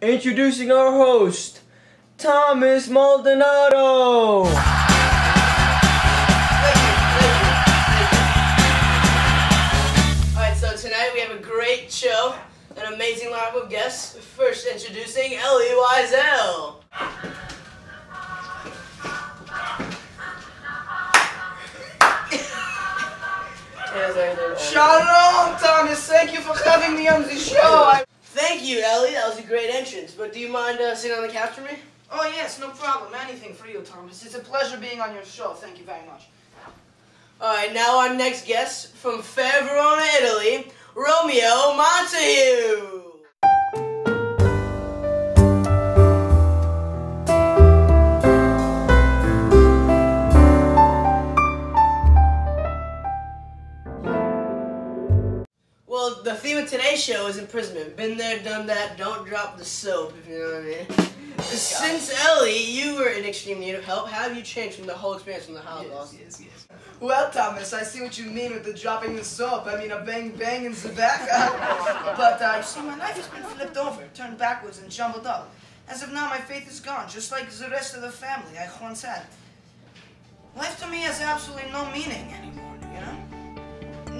Introducing our host, Thomas Maldonado. Alright, so tonight we have a great show, an amazing lineup of guests. First introducing Ellie Wiesel. Shalom, Thomas. Thank you for having me on the show. Thank you, Ellie. That was a great entrance. But do you mind sitting on the couch for me? Oh, yes, no problem. Anything for you, Thomas. It's a pleasure being on your show. Thank you very much. Alright, now our next guest from fair Verona, Italy, Romeo Montague. Well, the theme of today's show is imprisonment. Been there, done that, don't drop the soap, if you know what I mean. Since Ellie, you were in extreme need of help, how have you changed from the whole experience from the Holocaust? Yes. Well, Thomas, I see what you mean with the dropping the soap. I mean, a bang in the back. But, you see, my life has been flipped over, turned backwards, and jumbled up. As of now, my faith is gone, just like the rest of the family I once had. Life to me has absolutely no meaning anymore, you know?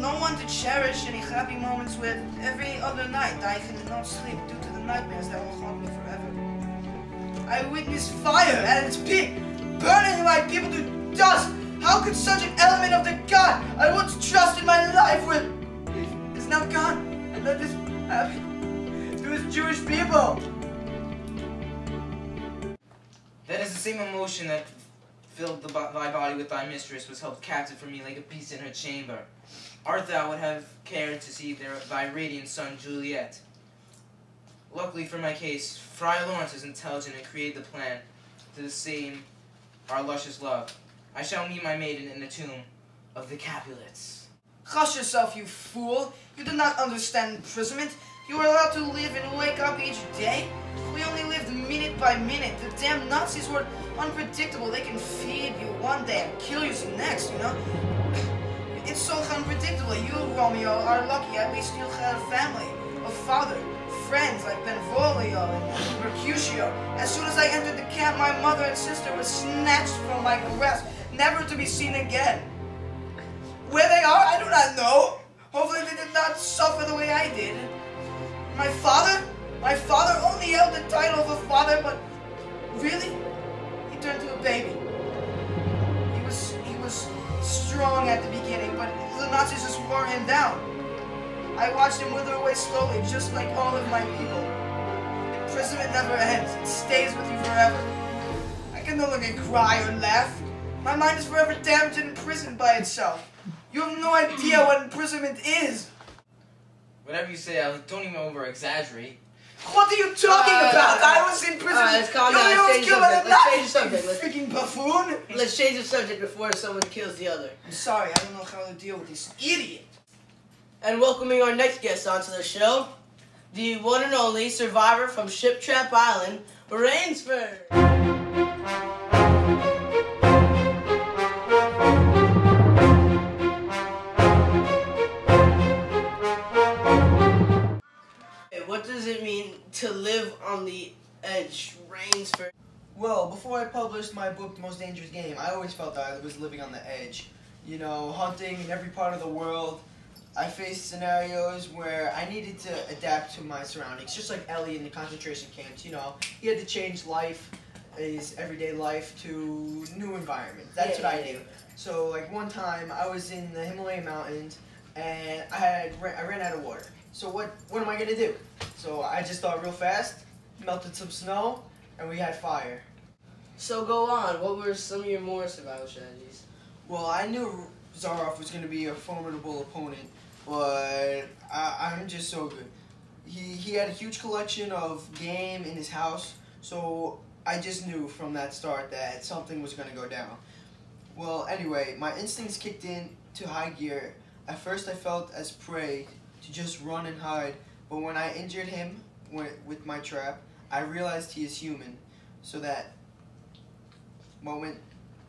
No one to cherish any happy moments with. Every other night, I cannot sleep due to the nightmares that will haunt me forever. I witnessed fire at its peak, burning my people to dust. How could such an element of the God I once trusted my life with is now gone? And let this happen to his Jewish people. That is the same emotion that filled thy body with thy mistress, was held captive for me like a beast in her chamber. Art thou would have cared to see thy radiant son Juliet? Luckily for my case, Friar Lawrence is intelligent and created the plan to the same our luscious love. I shall meet my maiden in the tomb of the Capulets. Hush yourself, you fool. You do not understand imprisonment. You were allowed to live and wake up each day. We only lived minute by minute. The damn Nazis were unpredictable. They can feed you one day and kill you the next, you know? It's so unpredictable. You, Romeo, are lucky. At least you had a family, a father, friends like Benvolio and Mercutio. As soon as I entered the camp, my mother and sister were snatched from my grasp, never to be seen again. Where they are, I do not know. Hopefully they did not suffer the way I did. My father only held the title of a father, but really, he turned to a baby. He was strong at the beginning, but the Nazis just wore him down. I watched him wither away slowly, just like all of my people. Imprisonment never ends. It stays with you forever. I can no longer cry or laugh. My mind is forever damaged and imprisoned by itself. You have no idea what imprisonment is. Whatever you say, I don't even over-exaggerate. What are you talking about? I was in prison. Let's calm down. Let's change the subject. Freaking buffoon. Let's change the subject before someone kills the other. I'm sorry, I don't know how to deal with this idiot. And welcoming our next guest onto the show, the one and only survivor from Ship Trap Island, Rainsford. What does it mean to live on the edge, Rainsford? Well, before I published my book, The Most Dangerous Game, I always felt that I was living on the edge. You know, hunting in every part of the world. I faced scenarios where I needed to adapt to my surroundings, just like Ellie in the concentration camps. You know, he had to change his everyday life to new environment. That's what I do. So, like one time, I was in the Himalayan mountains, and I ran out of water. So what am I gonna do? So I just thought real fast, melted some snow, and we had fire. So go on. What were some of your more survival strategies? Well, I knew Zaroff was going to be a formidable opponent, but I'm just so good. He had a huge collection of game in his house, so I just knew from that start that something was going to go down. Well, anyway, my instincts kicked in to high gear. At first I felt as prey to just run and hide, but when I injured him with my trap, I realized he is human. So that moment,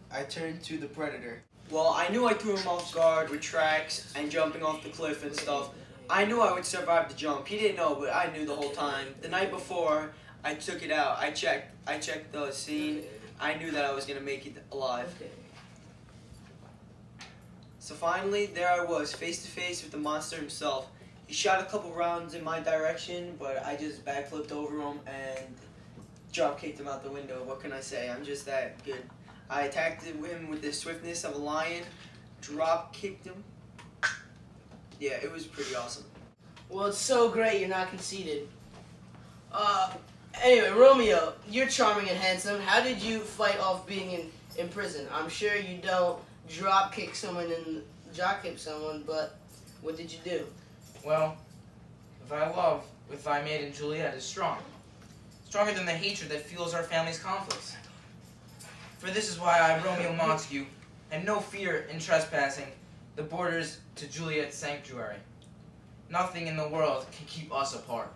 I turned to the predator. Well, I knew I threw him off guard with tracks and jumping off the cliff and stuff. I knew I would survive the jump. He didn't know, but I knew the whole time. The night before, I took it out. I checked the scene. Okay. I knew that I was gonna make it alive. Okay. So finally, there I was, face to face with the monster himself. He shot a couple rounds in my direction, but I just backflipped over him and drop kicked him out the window. What can I say? I'm just that good. I attacked him with the swiftness of a lion, drop kicked him. Yeah, it was pretty awesome. Well, it's so great you're not conceited. Anyway, Romeo, you're charming and handsome. How did you fight off being in prison? I'm sure you don't drop kick someone and jock kick someone, but what did you do? Well, thy love with thy maiden Juliet is strong. Stronger than the hatred that fuels our family's conflicts. For this is why I, Romeo Montague, had no fear in trespassing the borders to Juliet's sanctuary. Nothing in the world can keep us apart.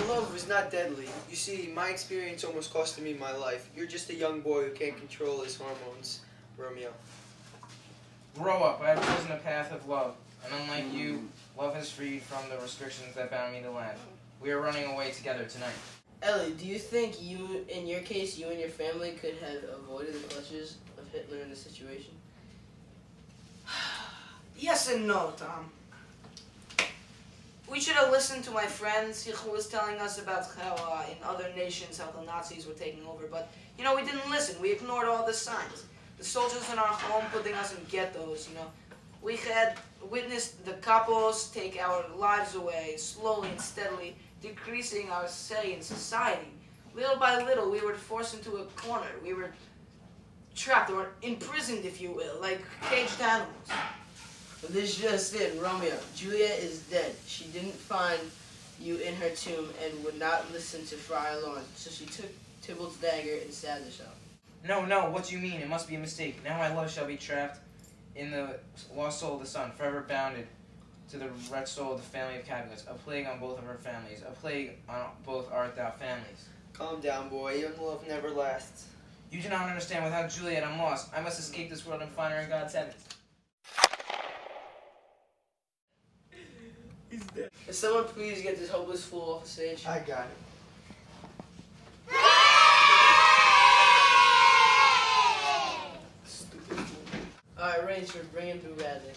Love was not deadly. You see, my experience almost costed me my life. You're just a young boy who can't control his hormones, Romeo. Grow up. I have chosen a path of love, and unlike you, love has freed from the restrictions that bound me to land. We are running away together tonight. Ellie, do you think in your case, you and your family could have avoided the clutches of Hitler in this situation? Yes and no, Tom. We should have listened to my friends who was telling us about how in other nations how the Nazis were taking over, but we didn't listen. We ignored all the signs. The soldiers in our home putting us in ghettos, We had witnessed the capos take our lives away, slowly and steadily decreasing our say in society. Little by little, we were forced into a corner. We were trapped or imprisoned, if you will, like caged animals. But this just in, Romeo. Juliet is dead. She didn't find you in her tomb and would not listen to Friar Lawrence, so she took Tybalt's dagger and stabbed herself. No, what do you mean? It must be a mistake. Now my love shall be trapped in the lost soul of the sun, forever bounded to the wretched soul of the family of Capulets, a plague on both of our families, a plague on both art thou families. Calm down, boy. Young love never lasts. You do not understand. Without Juliet, I'm lost. I must escape this world and find her in God's heavens. He's dead. Can someone please get this hopeless fool off the stage? I got it. Alright, Rainsford, bring him through Radley.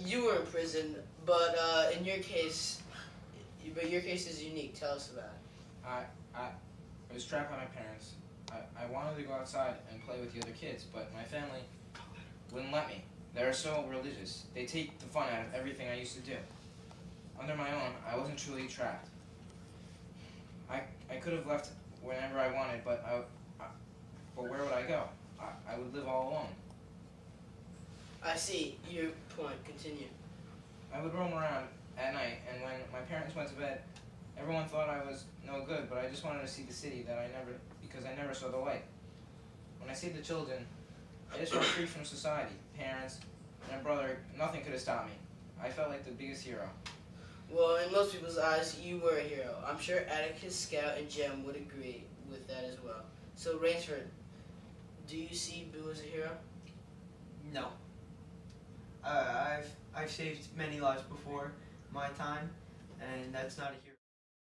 You were in prison, but in your case, your case is unique. Tell us about it. I was trapped by my parents. I wanted to go outside and play with the other kids, but my family wouldn't let me. They're so religious. They take the fun out of everything I used to do. Under my own, I wasn't truly trapped. I could have left whenever I wanted, but where would I go? I would live all alone. I see your point. Continue. I would roam around at night, and when my parents went to bed, everyone thought I was no good, but I just wanted to see the city because I never saw the light. When I see the children, I just felt free from society. Parents, and a brother, nothing could have stopped me. I felt like the biggest hero. Well, in most people's eyes, you were a hero. I'm sure Atticus, Scout, and Jem would agree with that as well. So, Rainsford, do you see Boo as a hero? No. I've saved many lives before my time, and that's not a hero.